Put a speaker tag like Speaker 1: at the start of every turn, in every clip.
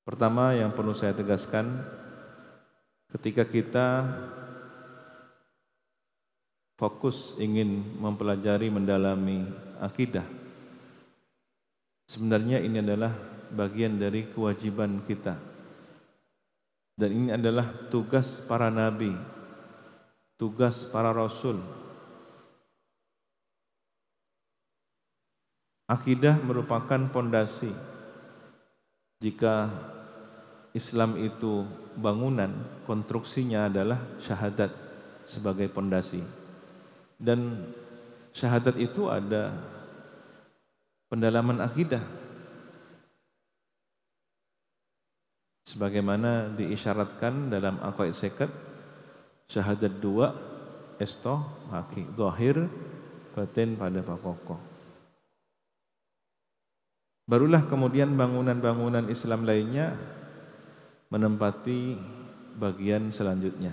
Speaker 1: Pertama yang perlu saya tegaskan, ketika kita fokus ingin mempelajari, mendalami akidah, sebenarnya ini adalah bagian dari kewajiban kita. Dan ini adalah tugas para nabi, tugas para rasul. Akidah merupakan pondasi. Jika Islam itu bangunan, konstruksinya adalah syahadat sebagai pondasi. Dan syahadat itu ada pendalaman akidah. Sebagaimana diisyaratkan dalam aqaid sekat, syahadat dua, esto, haki, zahir, batin pada pokok. Barulah kemudian bangunan-bangunan Islam lainnya menempati bagian selanjutnya.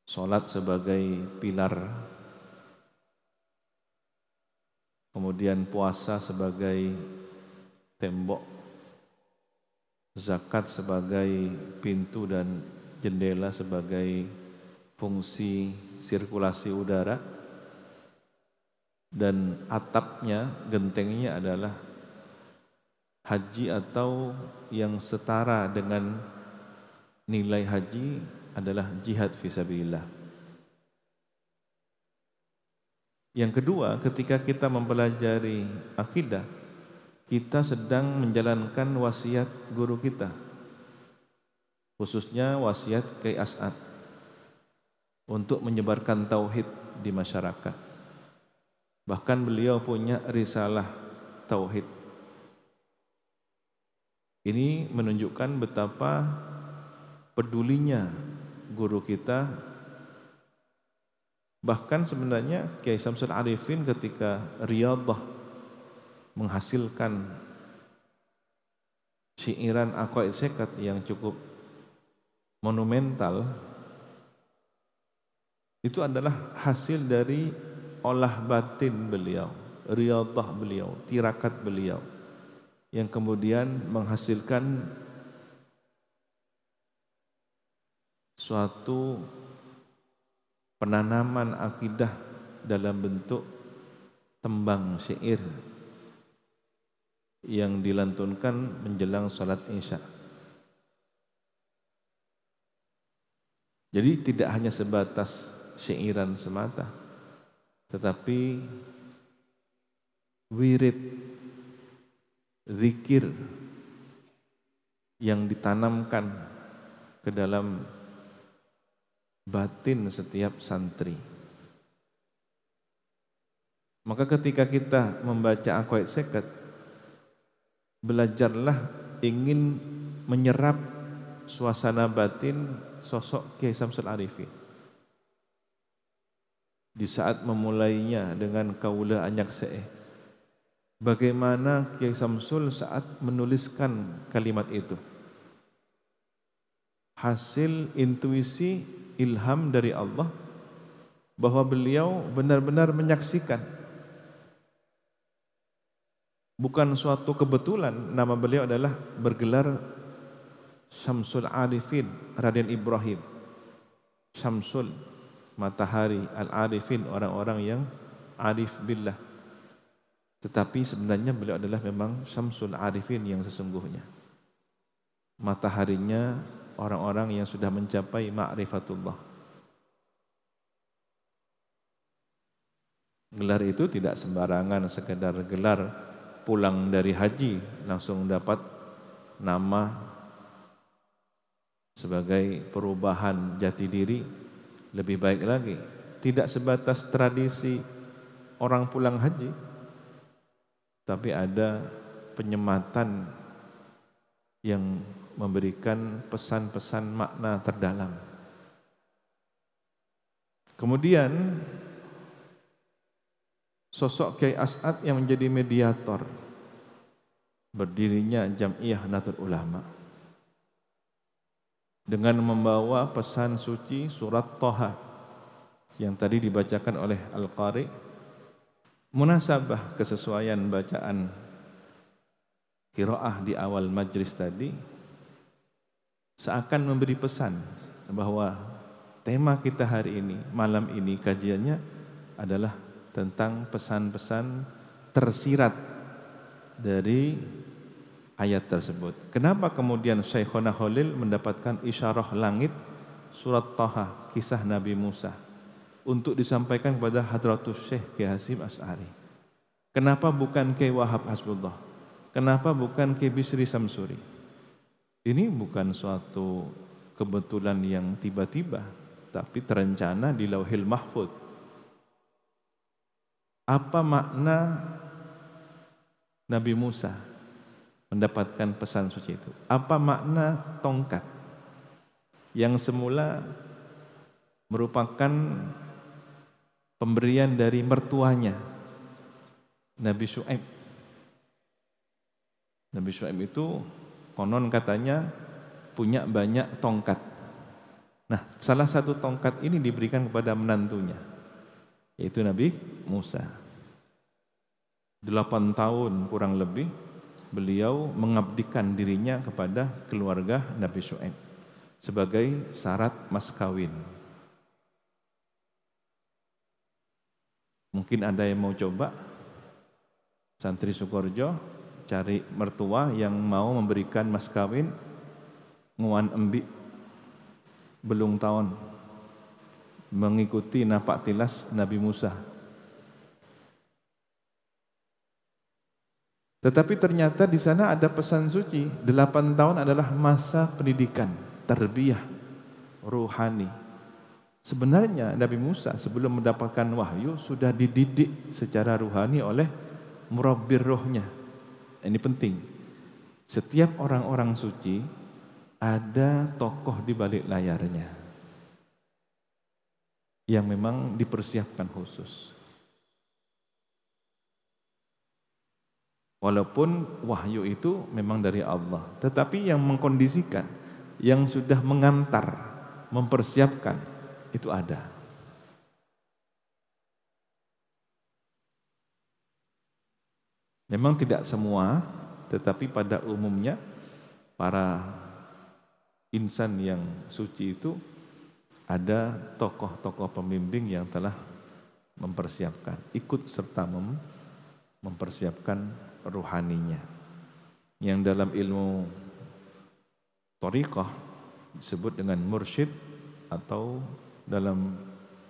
Speaker 1: Salat sebagai pilar, kemudian puasa sebagai tembok, zakat sebagai pintu dan jendela sebagai fungsi sirkulasi udara, dan atapnya, gentengnya adalah haji atau yang setara dengan nilai haji adalah jihad fisabilillah. Yang kedua, ketika kita mempelajari akidah, kita sedang menjalankan wasiat guru kita, khususnya wasiat Kiai As'ad, untuk menyebarkan tauhid di masyarakat. Bahkan beliau punya risalah tauhid. Ini menunjukkan betapa pedulinya guru kita. Bahkan sebenarnya Kiai Samsul Arifin ketika Riyadhah menghasilkan syairan aqaid sekat yang cukup monumental, itu adalah hasil dari olah batin beliau, Riyadhah beliau, tirakat beliau, yang kemudian menghasilkan suatu penanaman akidah dalam bentuk tembang syair yang dilantunkan menjelang salat Isya. Jadi tidak hanya sebatas syairan semata, tetapi wirid, zikir yang ditanamkan ke dalam batin setiap santri. Maka ketika kita membaca aqaid sekat, belajarlah ingin menyerap suasana batin sosok Kiai Samsul Arifin. Di saat memulainya dengan kaula anyak se'eh, bagaimana Kiai Samsul saat menuliskan kalimat itu? Hasil intuisi, ilham dari Allah, bahwa beliau benar-benar menyaksikan. Bukan suatu kebetulan nama beliau adalah bergelar Syamsul Arifin Raden Ibrahim. Syamsul, matahari, Al-Arifin, orang-orang yang arif billah. Tetapi sebenarnya beliau adalah memang Syamsul Arifin yang sesungguhnya. Mataharinya orang-orang yang sudah mencapai ma'rifatullah. Gelar itu tidak sembarangan sekedar gelar pulang dari haji langsung dapat nama sebagai perubahan jati diri. Lebih baik lagi, tidak sebatas tradisi orang pulang haji, tapi ada penyematan yang memberikan pesan-pesan makna terdalam. Kemudian sosok Kiai As'ad yang menjadi mediator berdirinya Jam'iyah Nahdlatul Ulama dengan membawa pesan suci surat Thaha yang tadi dibacakan oleh Al-Qari, munasabah kesesuaian bacaan qiraah di awal majlis tadi seakan memberi pesan bahwa tema kita hari ini, malam ini kajiannya adalah tentang pesan-pesan tersirat dari ayat tersebut. Kenapa kemudian Syekhona Khalil mendapatkan isyarah langit surat Taha, kisah Nabi Musa untuk disampaikan kepada Hadratus Syekh Kiai Hasyim Asy'ari? Kenapa bukan Kiai Wahab Hasbullah? Kenapa bukan Kiai Bisri Samsuri? Ini bukan suatu kebetulan yang tiba-tiba, tapi terencana di Lauhil Mahfuz. Apa makna Nabi Musa mendapatkan pesan suci itu? Apa makna tongkat yang semula merupakan pemberian dari mertuanya Nabi Syuaib? Nabi Syuaib itu konon katanya punya banyak tongkat. Nah, salah satu tongkat ini diberikan kepada menantunya, yaitu Nabi Musa. 8 tahun kurang lebih beliau mengabdikan dirinya kepada keluarga Nabi Syuaib sebagai syarat mas kawin. Mungkin ada yang mau coba, santri Sukorejo, cari mertua yang mau memberikan mas kawin nguan embi belum tahun mengikuti napak tilas Nabi Musa. Tetapi ternyata di sana ada pesan suci. 8 tahun adalah masa pendidikan, tarbiyah ruhani. Sebenarnya Nabi Musa sebelum mendapatkan wahyu sudah dididik secara ruhani oleh murabbir rohnya. Ini penting. Setiap orang-orang suci ada tokoh di balik layarnya yang memang dipersiapkan khusus. Walaupun wahyu itu memang dari Allah, tetapi yang mengkondisikan, yang sudah mengantar, mempersiapkan, itu ada. Memang tidak semua, tetapi pada umumnya para insan yang suci itu ada tokoh-tokoh pembimbing yang telah mempersiapkan, ikut serta mempersiapkan ruhaninya. Yang dalam ilmu thariqah disebut dengan mursyid, atau dalam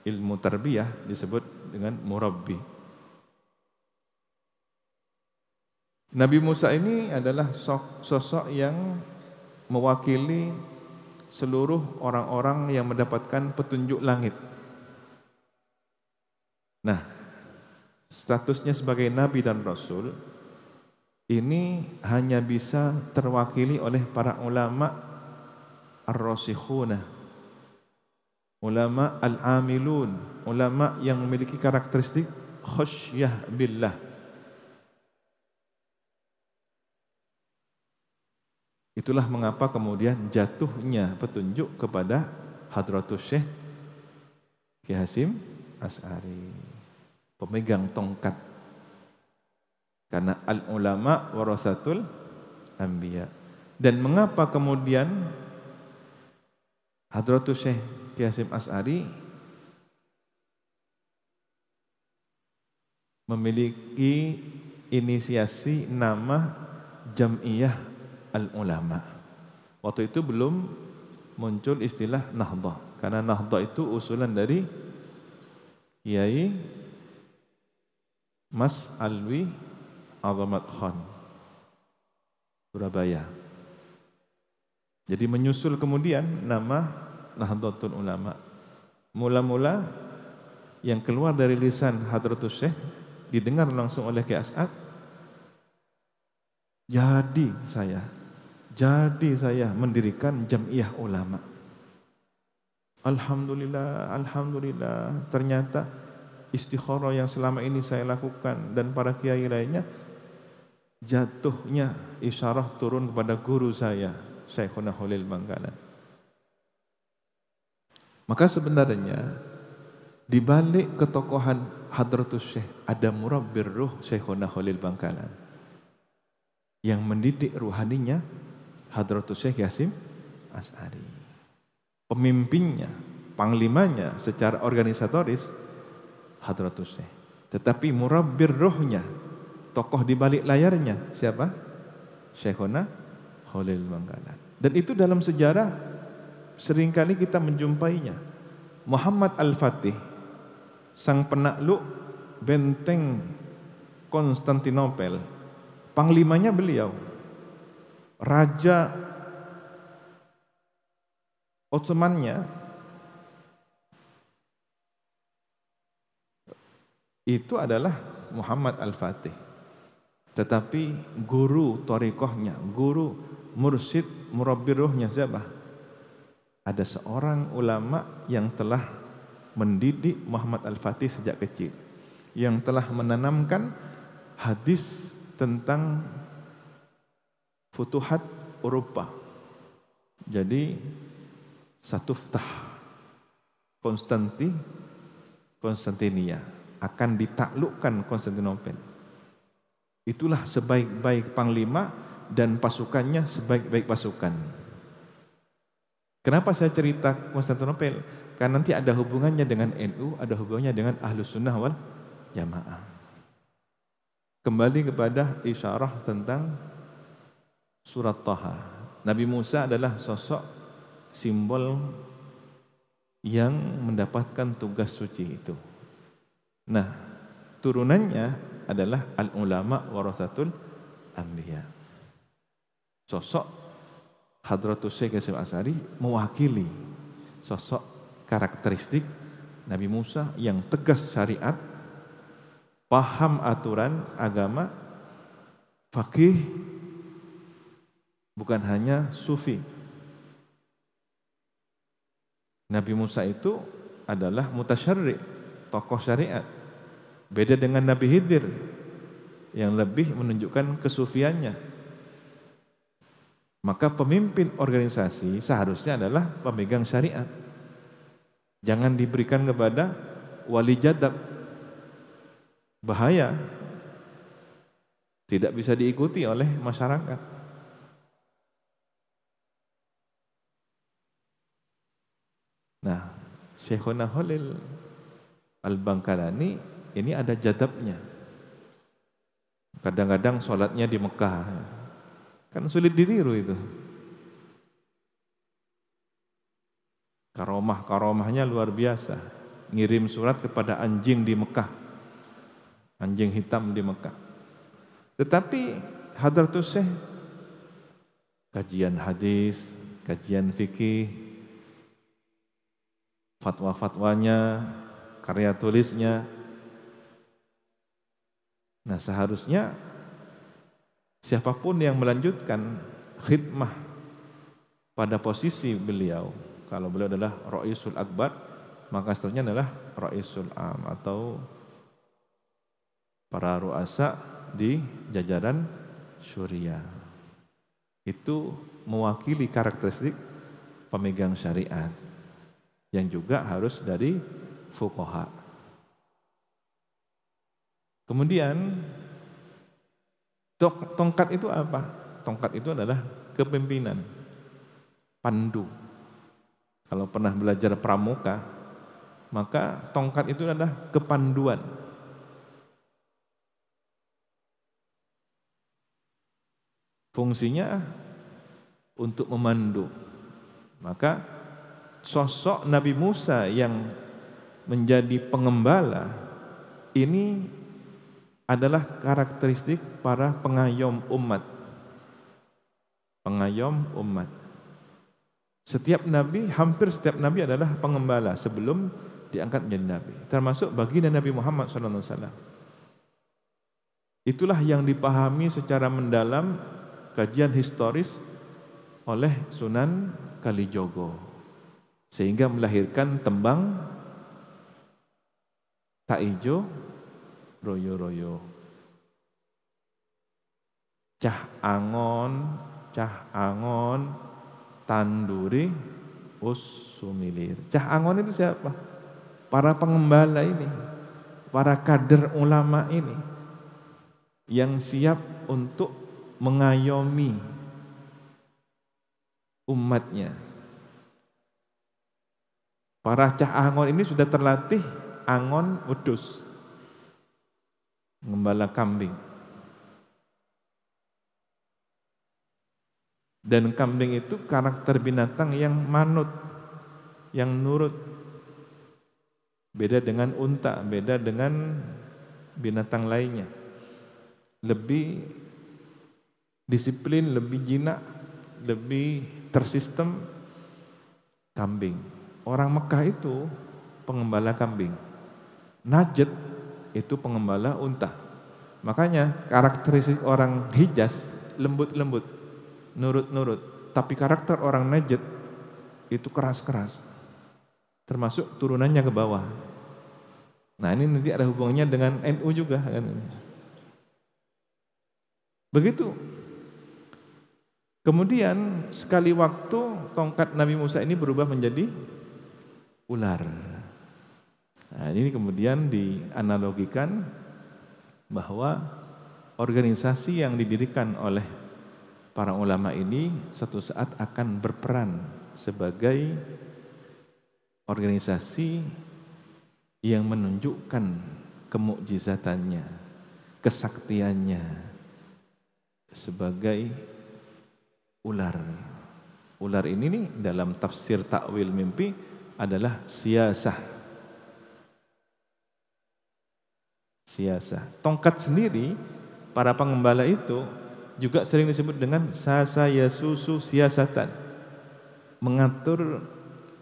Speaker 1: ilmu tarbiyah disebut dengan murabbi. Nabi Musa ini adalah sosok yang mewakili seluruh orang-orang yang mendapatkan petunjuk langit. Nah, statusnya sebagai nabi dan rasul ini hanya bisa terwakili oleh para ulama ar-rasikhuna, ulama al-amilun, ulama yang memiliki karakteristik khasyah billah. Itulah mengapa kemudian jatuhnya petunjuk kepada Hadratus Syekh Kiai Hasyim Asy'ari, pemegang tongkat. Karena al-ulama warasatul anbiya. Dan mengapa kemudian Hadratus Syekh Kiai Hasyim Asy'ari memiliki inisiasi nama Jam'iyah Al-Ulama. Waktu itu belum muncul istilah Nahdhah, karena Nahdhah itu usulan dari Kiai Mas Alwi Azamat Khan Surabaya. Jadi menyusul kemudian nama Nahdlatul Ulama. Mula-mula yang keluar dari lisan Hadratus Syekh didengar langsung oleh Kiai As'ad, jadi saya mendirikan Jam'iyah Ulama. Alhamdulillah, alhamdulillah. Ternyata istikharah yang selama ini saya lakukan dan para kiai lainnya, jatuhnya isyarah turun kepada guru saya, Syekhuna Khalil Bangkalan. Maka sebenarnya di balik ketokohan Hadratus Syekh ada murabbir ruh Syekhuna Khalil Bangkalan. yang mendidik ruhaninya Hadratus Syekh Hasyim Asy'ari. Pemimpinnya, panglimanya secara organisatoris Hadratus Syekh. Tetapi murabbir rohnya, tokoh di balik layarnya siapa? Syekhona Khalil Bangkalan. Dan itu dalam sejarah seringkali kita menjumpainya. Muhammad Al-Fatih, sang penakluk benteng Konstantinopel, panglimanya beliau, Raja Ottomannya itu adalah Muhammad Al-Fatih. Tetapi guru thariqahnya, guru mursyid murabbir ruhnya siapa? Ada seorang ulama yang telah mendidik Muhammad Al-Fatih sejak kecil, yang telah menanamkan hadis tentang futuhat Eropa. Jadi Satuftah Konstantinia akan ditaklukkan Konstantinopel. Itulah sebaik-baik panglima dan pasukannya sebaik-baik pasukan. Kenapa saya cerita Konstantinopel? Karena nanti ada hubungannya dengan NU, ada hubungannya dengan Ahlus Sunnah wal Jamaah. Kembali kepada isyarah tentang surat Thaha. Nabi Musa adalah sosok simbol yang mendapatkan tugas suci itu. Nah, turunannya adalah al-ulama warasatul anbiya. Sosok Hadratus Syekh Hasyim Asy'ari mewakili sosok karakteristik Nabi Musa yang tegas syariat, paham aturan agama, faqih, bukan hanya sufi. Nabi Musa itu adalah mutasyarri', tokoh syariat. Beda dengan Nabi Khidir yang lebih menunjukkan kesufiannya. Maka pemimpin organisasi seharusnya adalah pemegang syariat. Jangan diberikan kepada wali jadab. Bahaya. Tidak bisa diikuti oleh masyarakat. Nah, Syekhona Khalil Al-Bangkalani ini ada jadabnya. Kadang-kadang sholatnya di Mekah. Kan sulit ditiru itu. Karomahnya luar biasa. Ngirim surat kepada anjing di Mekah. Anjing hitam di Mekah. Tetapi Hadratus Syekh kajian hadis, kajian fikih, fatwa-fatwanya, karya tulisnya. Nah, seharusnya siapapun yang melanjutkan khidmah pada posisi beliau, kalau beliau adalah Ra'isul Akbar, maka seterusnya adalah Ra'isul Am atau para ru'asa di jajaran syuriah. Itu mewakili karakteristik pemegang syariat yang juga harus dari fuqaha. Kemudian tongkat itu apa? Tongkat itu adalah kepemimpinan, pandu. Kalau pernah belajar pramuka, maka tongkat itu adalah kepanduan. Fungsinya untuk memandu. Maka sosok Nabi Musa yang menjadi pengembala ini adalah karakteristik para pengayom umat. Pengayom umat. Hampir setiap nabi adalah pengembala sebelum diangkat menjadi nabi. Termasuk baginda Nabi Muhammad SAW. Itulah yang dipahami secara mendalam kajian historis oleh Sunan Kalijogo. Sehingga melahirkan tembang tak ijo royo-royo. Cah angon tanduri sumilir. Cah angon itu siapa? Para pengembala ini, para kader ulama ini yang siap untuk mengayomi umatnya. Para cah angon ini sudah terlatih angon wedhus, mengembala kambing. Dan kambing itu karakter binatang yang manut, yang nurut. Beda dengan unta, beda dengan binatang lainnya. Lebih disiplin, lebih jinak, lebih tersistem kambing. Orang Mekah itu pengembala kambing. Najd itu pengembala unta. Makanya karakteristik orang Hijaz lembut-lembut, nurut-nurut. Tapi karakter orang Najd itu keras-keras. Termasuk turunannya ke bawah. Nah, ini nanti ada hubungannya dengan NU juga kan. Begitu. Kemudian sekali waktu tongkat Nabi Musa ini berubah menjadi ular. Nah, ini kemudian dianalogikan bahwa organisasi yang didirikan oleh para ulama ini suatu saat akan berperan sebagai organisasi yang menunjukkan kemukjizatannya, kesaktiannya sebagai ular. Ular ini nih dalam tafsir takwil mimpi adalah siasah. Siasah. Tongkat sendiri para pengembala itu juga sering disebut dengan sasa yasusu siasatan. Mengatur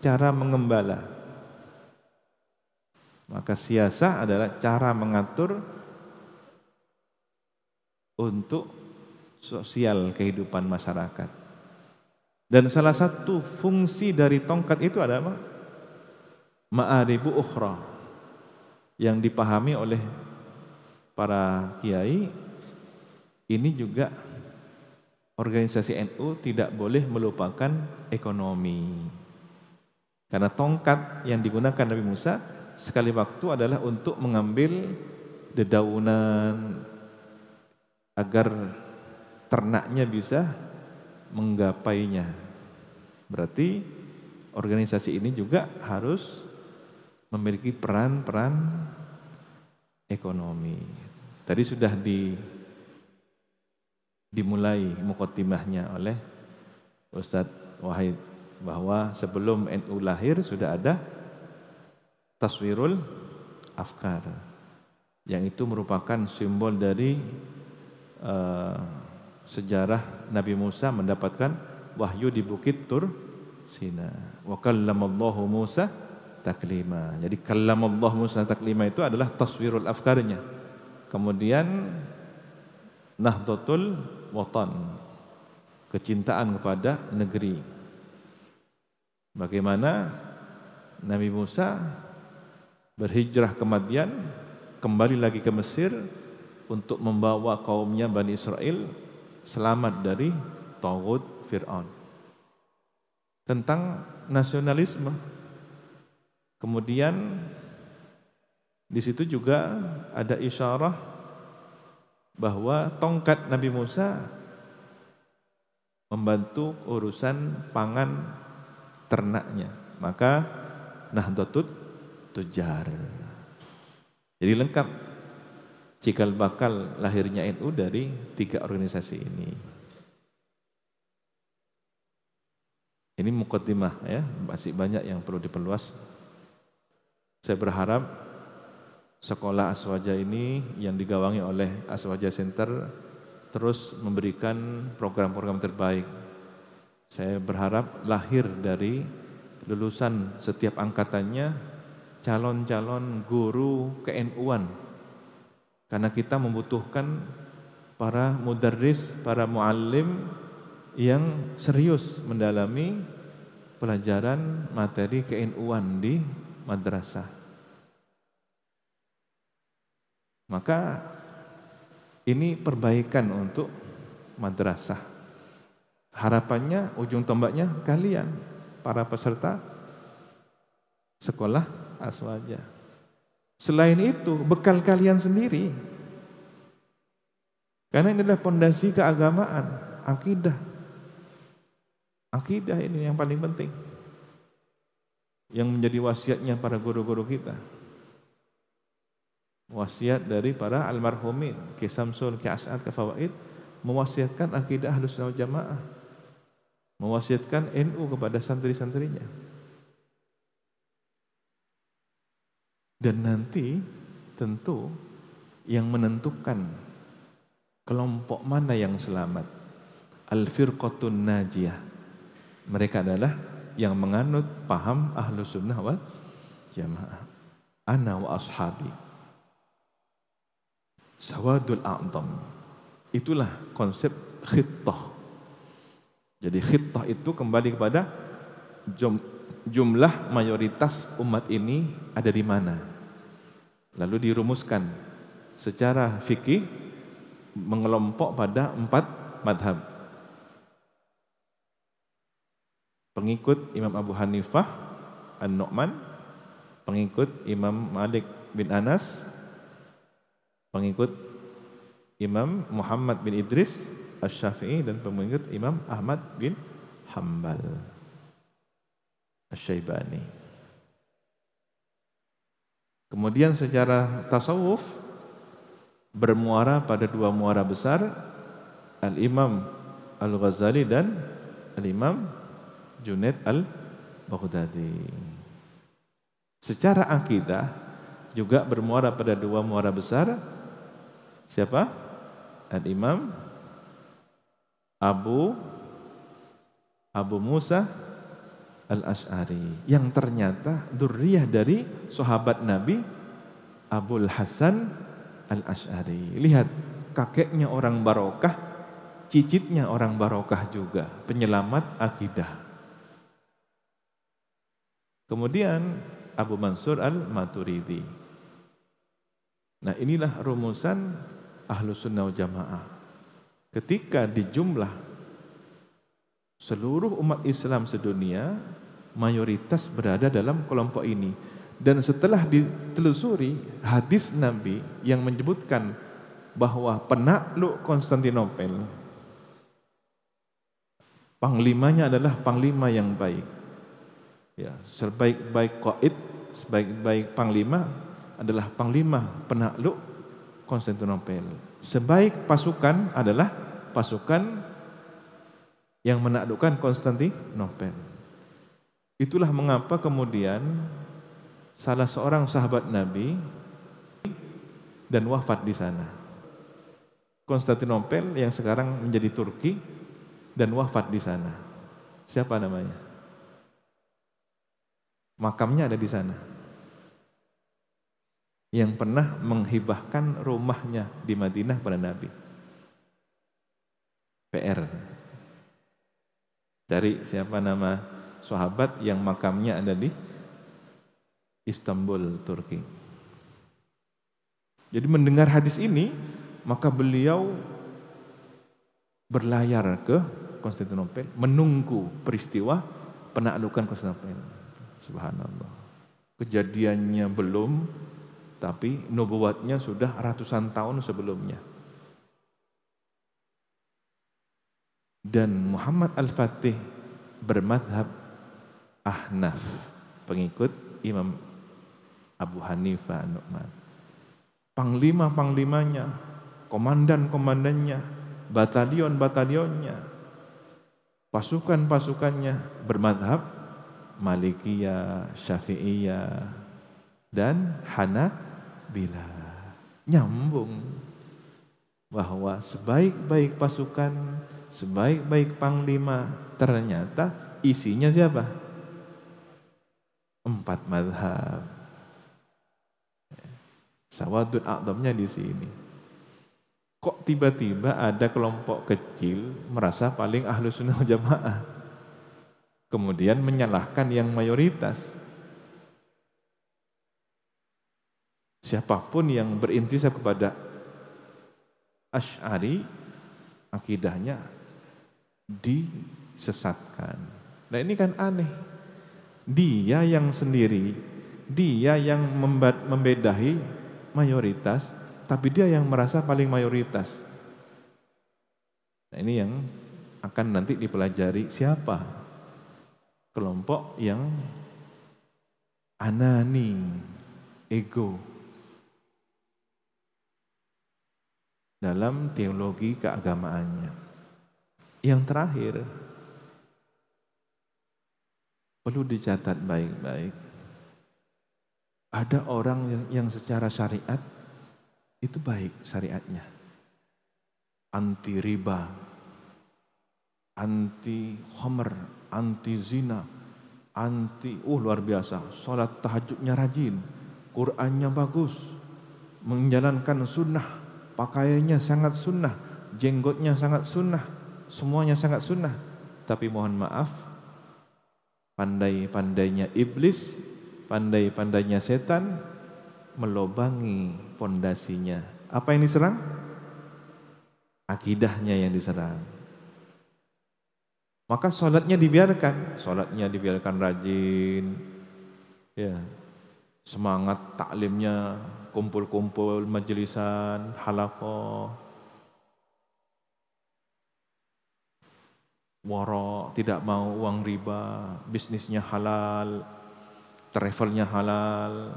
Speaker 1: cara mengembala. Maka siasah adalah cara mengatur untuk sosial kehidupan masyarakat. Dan salah satu fungsi dari tongkat itu adalah ma'aribu ukhra yang dipahami oleh para kiai. Ini juga organisasi NU tidak boleh melupakan ekonomi. Karena tongkat yang digunakan Nabi Musa sekali waktu adalah untuk mengambil dedaunan agar ternaknya bisa menggapainya. Berarti organisasi ini juga harus memiliki peran-peran ekonomi. Tadi sudah dimulai muqaddimahnya oleh Ustadz Wahid bahwa sebelum NU lahir sudah ada taswirul afkar yang itu merupakan simbol dari sejarah Nabi Musa mendapatkan wahyu di Bukit Tur Sina. Wa kallamallahu Musa taklima. Jadi kallamallahu Musa taklima itu adalah taswirul afkarnya. Kemudian nahdlatul watan, kecintaan kepada negeri. Bagaimana Nabi Musa berhijrah ke Madian, kembali lagi ke Mesir untuk membawa kaumnya Bani Israel selamat dari Taghut Fir'aun. Tentang nasionalisme. Kemudian di situ juga ada isyarah bahwa tongkat Nabi Musa membantu urusan pangan ternaknya. Maka Nahdlatul Tujar. Jadi lengkap cikal bakal lahirnya NU dari 3 organisasi ini. Ini muqaddimah ya, masih banyak yang perlu diperluas. Saya berharap sekolah Aswaja ini yang digawangi oleh Aswaja Center terus memberikan program-program terbaik. Saya berharap lahir dari lulusan setiap angkatannya calon-calon guru ke-NU-an. Karena kita membutuhkan para mudarris, para muallim yang serius mendalami pelajaran materi ke-NU-an di madrasah. Maka ini perbaikan untuk madrasah. Harapannya ujung tombaknya kalian, para peserta sekolah Aswaja. Selain itu, bekal kalian sendiri. Karena ini adalah pondasi keagamaan, akidah. Akidah ini yang paling penting. Yang menjadi wasiatnya para guru-guru kita. Wasiat dari para almarhumin, Ki Samsul, Ki As'ad, Ki Fawaid, mewasiatkan akidah Ahlussunnah wal Jamaah. Mewasiatkan NU kepada santri-santrinya. Dan nanti tentu yang menentukan kelompok mana yang selamat, al-firqatun najiyah, mereka adalah yang menganut paham Ahlussunnah wal Jamaah. Ana wa ashabi sawadul a'dham. Itulah konsep khittah. Jadi khittah itu kembali kepada jumlah mayoritas umat ini ada di mana. Lalu dirumuskan secara fikih mengelompok pada 4 madhab. Pengikut Imam Abu Hanifah An-Nu'man, pengikut Imam Malik bin Anas, pengikut Imam Muhammad bin Idris Asy-Syafi'i, dan pengikut Imam Ahmad bin Hanbal Asy-Syaibani. Kemudian secara tasawuf bermuara pada 2 muara besar, Al-Imam Al-Ghazali dan Al-Imam Junaid Al-Baghdadi. Secara akidah juga bermuara pada 2 muara besar. Siapa? Al-Imam Abu Musa Al-Asy'ari, yang ternyata dzurriyyah dari sahabat Nabi Abul Hasan Al-Asy'ari. Lihat, kakeknya orang barokah, cicitnya orang barokah juga, penyelamat akidah. Kemudian Abu Mansur Al-Maturidi. Nah, inilah rumusan Ahlussunnah wal Jamaah. Ketika dijumlah seluruh umat Islam sedunia, mayoritas berada dalam kelompok ini. Dan setelah ditelusuri hadis Nabi yang menyebutkan bahwa penakluk Konstantinopel, panglimanya adalah panglima yang baik. Ya, sebaik-baik qaid, sebaik-baik panglima adalah panglima penakluk Konstantinopel. Sebaik pasukan adalah pasukan yang menaklukkan Konstantinopel. Itulah mengapa kemudian salah seorang sahabat Nabi dan wafat di sana. Konstantinopel yang sekarang menjadi Turki, dan wafat di sana. Siapa namanya? Makamnya ada di sana. Yang pernah menghibahkan rumahnya di Madinah pada Nabi. PR. Cari siapa nama sahabat yang makamnya ada di Istanbul, Turki. Jadi mendengar hadis ini, maka beliau berlayar ke Konstantinopel menunggu peristiwa penaklukan Konstantinopel. Subhanallah. Kejadiannya belum, tapi nubuatnya sudah ratusan tahun sebelumnya. Dan Muhammad Al-Fatih bermadhab Ahnaf, pengikut Imam Abu Hanifah An-Nu'man. Panglima-panglimanya, komandan-komandannya, batalion-batalionnya, pasukan-pasukannya bermadhab Malikiyah, Syafi'iyah, dan Hanabilah. Nyambung bahwa sebaik-baik pasukan, sebaik-baik panglima, ternyata isinya siapa? 4 mazhab. Sawadul a'dhamnya di sini. Kok tiba-tiba ada kelompok kecil merasa paling Ahlussunnah wal Jamaah, kemudian menyalahkan yang mayoritas? Siapapun yang berintisab kepada Asy'ari, akidahnya disesatkan. Nah, ini kan aneh. Dia yang sendiri, dia yang membedahi mayoritas, tapi dia yang merasa paling mayoritas. Nah, ini yang akan nanti dipelajari siapa kelompok yang anani, ego dalam teologi keagamaannya. Yang terakhir, perlu dicatat baik-baik. Ada orang yang secara syariat itu baik syariatnya. Anti riba, anti khamr, anti zina, anti luar biasa. Salat tahajudnya rajin, Qur'annya bagus, menjalankan sunnah, pakaiannya sangat sunnah, jenggotnya sangat sunnah, semuanya sangat sunnah. Tapi mohon maaf, pandai-pandainya iblis, pandai-pandainya setan melobangi pondasinya. Apa yang diserang? Akidahnya yang diserang. Maka sholatnya dibiarkan rajin, ya, semangat taklimnya, kumpul-kumpul, majelisan, halaqah, wara, tidak mau uang riba, bisnisnya halal, travelnya halal,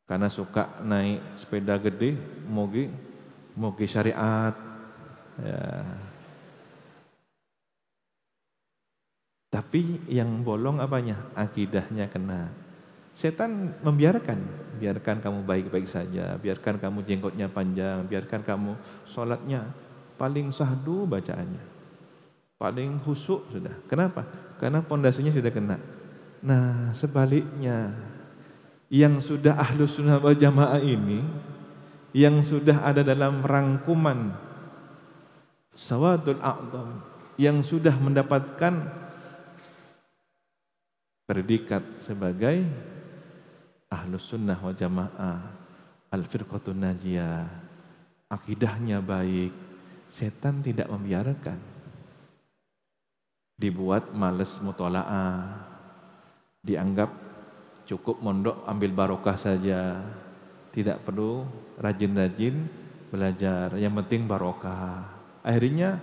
Speaker 1: karena suka naik sepeda gede, mogi syariat, ya. Tapi yang bolong apanya? Akidahnya kena. Setan biarkan kamu baik-baik saja, biarkan kamu jenggotnya panjang, biarkan kamu sholatnya paling sahdu bacaannya, paling khusyuk sudah. Kenapa? Karena pondasinya sudah kena. Nah, sebaliknya, yang sudah ahlus sunnah wal jamaah ini, yang sudah ada dalam rangkuman sawadul a'dham, yang sudah mendapatkan predikat sebagai ahlus sunnah wal jamaah, al-firqatun najiyah, akidahnya baik, setan tidak membiarkan. Dibuat males mutola'ah, dianggap cukup mondok ambil barokah saja, tidak perlu rajin-rajin belajar, yang penting barokah. Akhirnya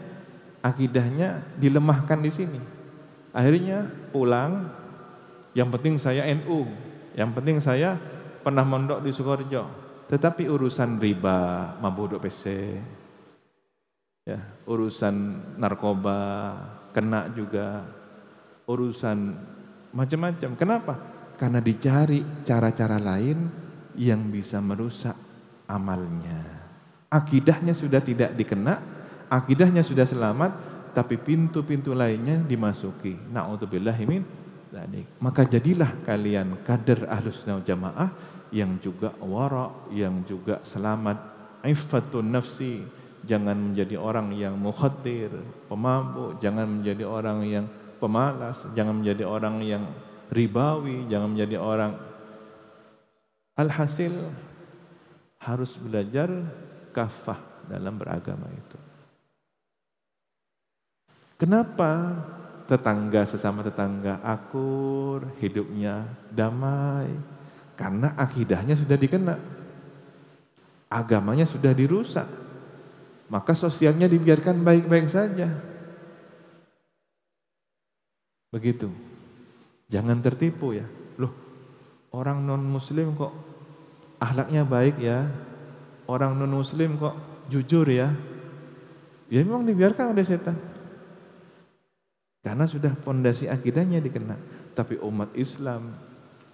Speaker 1: akidahnya dilemahkan di sini. Akhirnya pulang, yang penting saya NU, yang penting saya pernah mondok di Sukoharjo. Tetapi urusan riba, mabuk duk PC, ya, urusan narkoba kena juga, urusan macam-macam. Kenapa? Karena dicari cara-cara lain yang bisa merusak amalnya. Akidahnya sudah tidak dikena, akidahnya sudah selamat, tapi pintu-pintu lainnya dimasuki. Na'udzubillahi min dzalik. Maka jadilah kalian kader ahlus sunnah jamaah yang juga wara, yang juga selamat, iffatun nafsi. Jangan menjadi orang yang mukhadir, pemabuk, jangan menjadi orang yang pemalas, jangan menjadi orang yang ribawi, jangan menjadi orang. Alhasil harus belajar kafah dalam beragama itu. Kenapa tetangga sesama tetangga akur, hidupnya damai? Karena akidahnya sudah dikena, agamanya sudah dirusak, maka sosialnya dibiarkan baik-baik saja. Begitu. Jangan tertipu ya. Loh, orang non-muslim kok akhlaknya baik ya, orang non-muslim kok jujur ya. Ya memang dibiarkan oleh setan, karena sudah pondasi akidahnya dikena. Tapi umat Islam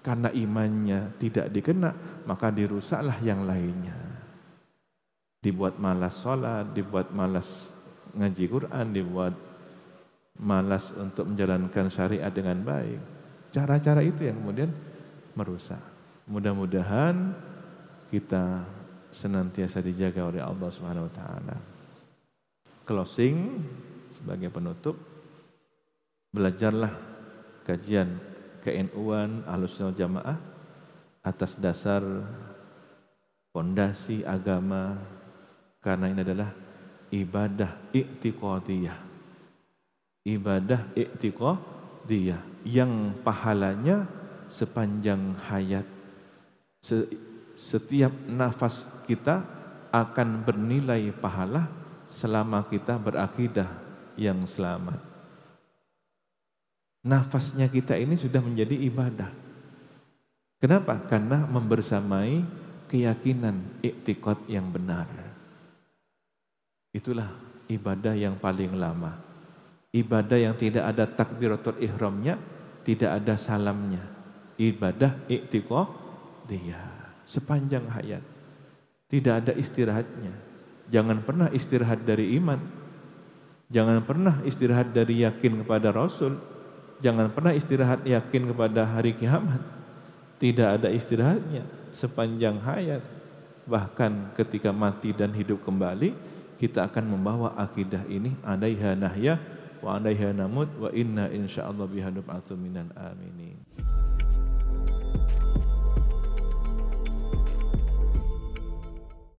Speaker 1: karena imannya tidak dikena, maka dirusaklah yang lainnya. Dibuat malas sholat, dibuat malas ngaji Quran, dibuat malas untuk menjalankan syariat dengan baik. Cara-cara itu yang kemudian merusak. Mudah-mudahan kita senantiasa dijaga oleh Allah Subhanahu wa taala. Closing sebagai penutup, belajarlah kajian ke-NU-an Ahlus Sunnah Jamaah atas dasar fondasi agama, karena ini adalah ibadah i'tiqadiyah. Ibadah i'tiqadiyah yang pahalanya sepanjang hayat. Setiap nafas kita akan bernilai pahala selama kita berakidah yang selamat. Nafasnya kita ini sudah menjadi ibadah. Kenapa? Karena membersamai keyakinan i'tiqad yang benar. Itulah ibadah yang paling lama. Ibadah yang tidak ada takbiratul ihramnya, tidak ada salamnya. Ibadah i'tiqadiyah sepanjang hayat. Tidak ada istirahatnya. Jangan pernah istirahat dari iman. Jangan pernah istirahat dari yakin kepada Rasul. Jangan pernah istirahat yakin kepada hari kiamat. Tidak ada istirahatnya sepanjang hayat. Bahkan ketika mati dan hidup kembali, kita akan membawa akidah ini, alaiha nahya wa alaiha namut wa inna insyaallah biha nub'atsu minal aminin.